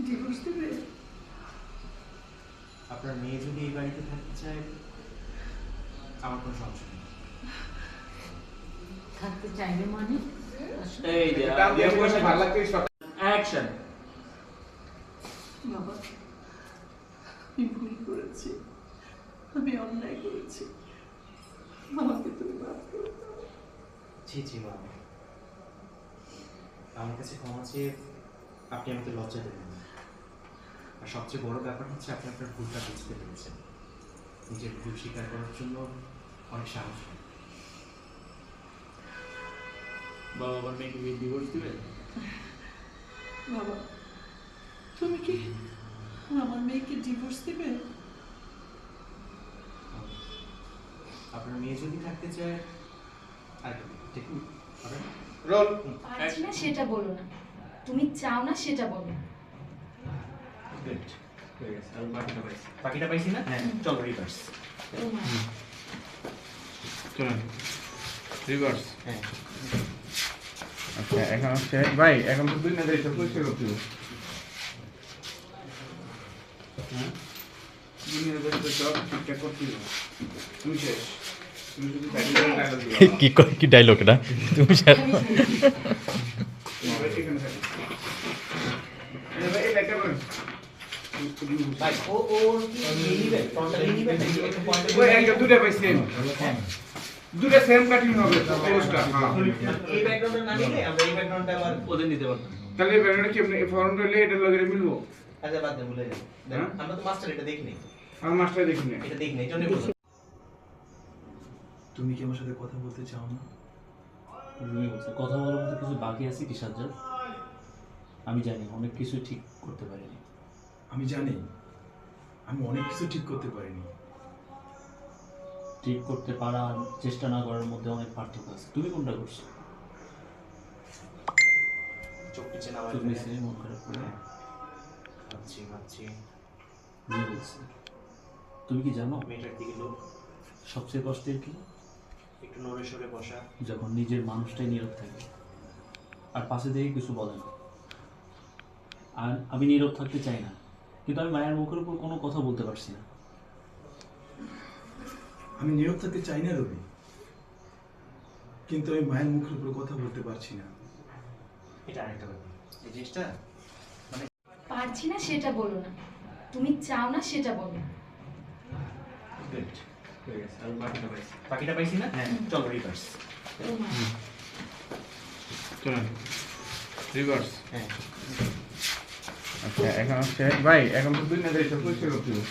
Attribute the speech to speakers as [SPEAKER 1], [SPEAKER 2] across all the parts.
[SPEAKER 1] Divorce দেবে?
[SPEAKER 2] আপনার মেয়ে যদি এই বাড়িতে থাকতে চায় আমার কোনো সমস্যা নেই।
[SPEAKER 3] থাকতে চাইবে মানে?
[SPEAKER 4] এই যে
[SPEAKER 5] ভালো লাগছে
[SPEAKER 4] অ্যাকশন।
[SPEAKER 1] বাবা, আমি ভুল করেছি, আমি অন্যায় করেছি, আমাকে তুমি মাফ করে দাও।
[SPEAKER 2] জি জি মা, আমার কাছে ক্ষমা চেয়ে আপনি আমাকে লজ্জা দেবেন না। আর সবচেয়ে বড় ব্যাপার হচ্ছে আপনি আপনার ভুলটা বুঝতে পেরেছেন। নিজের ভুল স্বীকার করার জন্য অনেক সাহস হয়।
[SPEAKER 4] বাবা আমার মেয়েকে ডিভোর্স দিবে?
[SPEAKER 1] বাবা, তুমি কি আমার মেয়েকে ডিভোর্স দেবে?
[SPEAKER 2] আপনার মেয়ে যদি থাকতে চায় আর ঠিক হবে।
[SPEAKER 5] রোল
[SPEAKER 6] পারছি না সেটা বলো না, তুমি চাও না সেটা বলো।
[SPEAKER 2] গুড, হয়ে গেছে। আমি বাকিটা পাইছি না? হ্যাঁ, চলো রিভার্স।
[SPEAKER 5] চলুন রিভার্স।
[SPEAKER 2] হ্যাঁ,
[SPEAKER 5] আচ্ছা এখন হচ্ছে ভাই, এখন তো দুই না যাইছে পরিষ্কার করতে হবে। হ্যাঁ, দুনিয়া যাইছে সব ঠিকঠাক করতে হবে। তুমি শেষ, তুমি শুধু প্র্যাকটিক্যাল ডায়লগ দিও।
[SPEAKER 7] কি ডায়লগ এটা তুমি
[SPEAKER 5] এখানে থাকো। এই ব্যাগটা করুন।
[SPEAKER 2] ভাই ও কি নিয়ে নিবে? ফ্রন্টাল নিয়ে নিবে নাকি একটু পয়েন্টে?
[SPEAKER 5] ওই একটা দুটো পাই সেম, দুটো সেম কাটিং হবে পোস্টটা। হ্যাঁ,
[SPEAKER 2] এই ব্যাকগ্রাউন্ডটা না নিলে আমরা এই ব্যাকগ্রাউন্ডটা আবার
[SPEAKER 4] ওদের নিতে পারতাম।
[SPEAKER 5] তাহলে এই ব্যাগটা কি আপনি ফরন্ট হইলে এটা লগে মিলবো?
[SPEAKER 2] আচ্ছা বাদ দে, ভুলে যাই।
[SPEAKER 5] হ্যাঁ?
[SPEAKER 2] আমরা তো মাস্টার এটা দেখিনি,
[SPEAKER 5] আমার মাস্টার দেখি না।
[SPEAKER 2] এটা দেখিনি, এই জন্যই বললাম।
[SPEAKER 8] তুমি কি আমার সাথে কথা বলতে চাও না?
[SPEAKER 4] রুমি বলছে কথা বলার মতো কিছু বাকি আছে কি সাজ্জাদ? আমি জানি অনেক কিছু ঠিক করতে পারিনি।
[SPEAKER 8] আমি জানি আমি অনেক কিছু ঠিক করতে পারিনি।
[SPEAKER 4] ঠিক করতে পারা আর চেষ্টা না করার মধ্যে অনেক পার্থক্য আছে। তুমি কোনটা করছো?
[SPEAKER 2] চোখ নিচে নামাই
[SPEAKER 4] চোখ নিচে মন খারাপ করে
[SPEAKER 2] ভাবছি
[SPEAKER 4] রুমি বলছে, তুমি কি জানো
[SPEAKER 2] মেয়েটার দিকে লোক
[SPEAKER 4] সবচেয়ে কষ্টের কি?
[SPEAKER 2] একটু নড়ে সরে বসা।
[SPEAKER 4] যখন নিজের মানুষটাই নীরব থাকে আর পাশে থেকে কিছু বলে না। আর আমি নীরব থাকতে চাই না, কিন্তু আমি মায়ের মুখের উপর কোনো কথা বলতে পারছি না।
[SPEAKER 8] আমি নীরব থাকতে চাই না রবি, কিন্তু আমি মায়ের মুখের উপর কথা বলতে পারছি না।
[SPEAKER 2] এটা আরেকটা ব্যাপার, এই জিনিসটা
[SPEAKER 6] পারছি না সেটা বলো না, তুমি চাও না সেটা বলো।
[SPEAKER 2] গুড, হয়ে গেছে। আমি বাকিটা পাইছি না? হ্যাঁ, চলো রিভার্স।
[SPEAKER 5] চলুন রিভার্স।
[SPEAKER 2] হ্যাঁ,
[SPEAKER 5] আচ্ছা এখন হচ্ছে ভাই, এখন তো দুই না যাইছে পরিষ্কার করতে হবে।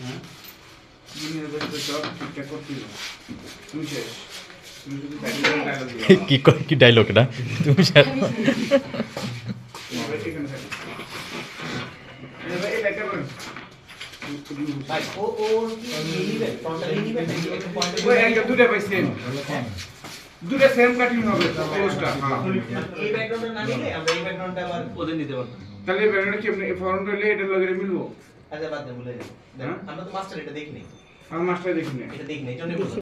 [SPEAKER 5] হ্যাঁ, দুনিয়া যাইছে সব ঠিকঠাক করতে হবে। তুমি শেষ, তুমি শুধু প্র্যাকটিক্যাল ডায়লগ দিও।
[SPEAKER 7] কি ডায়লগ এটা তুমি
[SPEAKER 5] এখানে থাকো। এই ব্যাগটা করুন।
[SPEAKER 2] ভাই ও কি নিয়ে নিবে? ফ্রন্টাল নিয়ে নিবে নাকি একটু পয়েন্টে?
[SPEAKER 5] ওই একটা দুটো পাই সেম, দুটো সেম কাটিং হবে পোস্টটা। হ্যাঁ,
[SPEAKER 2] এই ব্যাকগ্রাউন্ডটা না নিলে আমরা এই ব্যাকগ্রাউন্ডটা আবার
[SPEAKER 4] ওদের নিতে পারতাম।
[SPEAKER 5] তাহলে এই ব্যাগটা কি আপনি ফরন্ট হইলে এটা লগে মিলবো?
[SPEAKER 2] আচ্ছা বাদ দে, ভুলে যাই।
[SPEAKER 5] হ্যাঁ?
[SPEAKER 2] আমরা তো মাস্টার এটা দেখিনি,
[SPEAKER 5] আমার মাস্টার দেখি না।
[SPEAKER 2] এটা দেখিনি, এই জন্যই বললাম।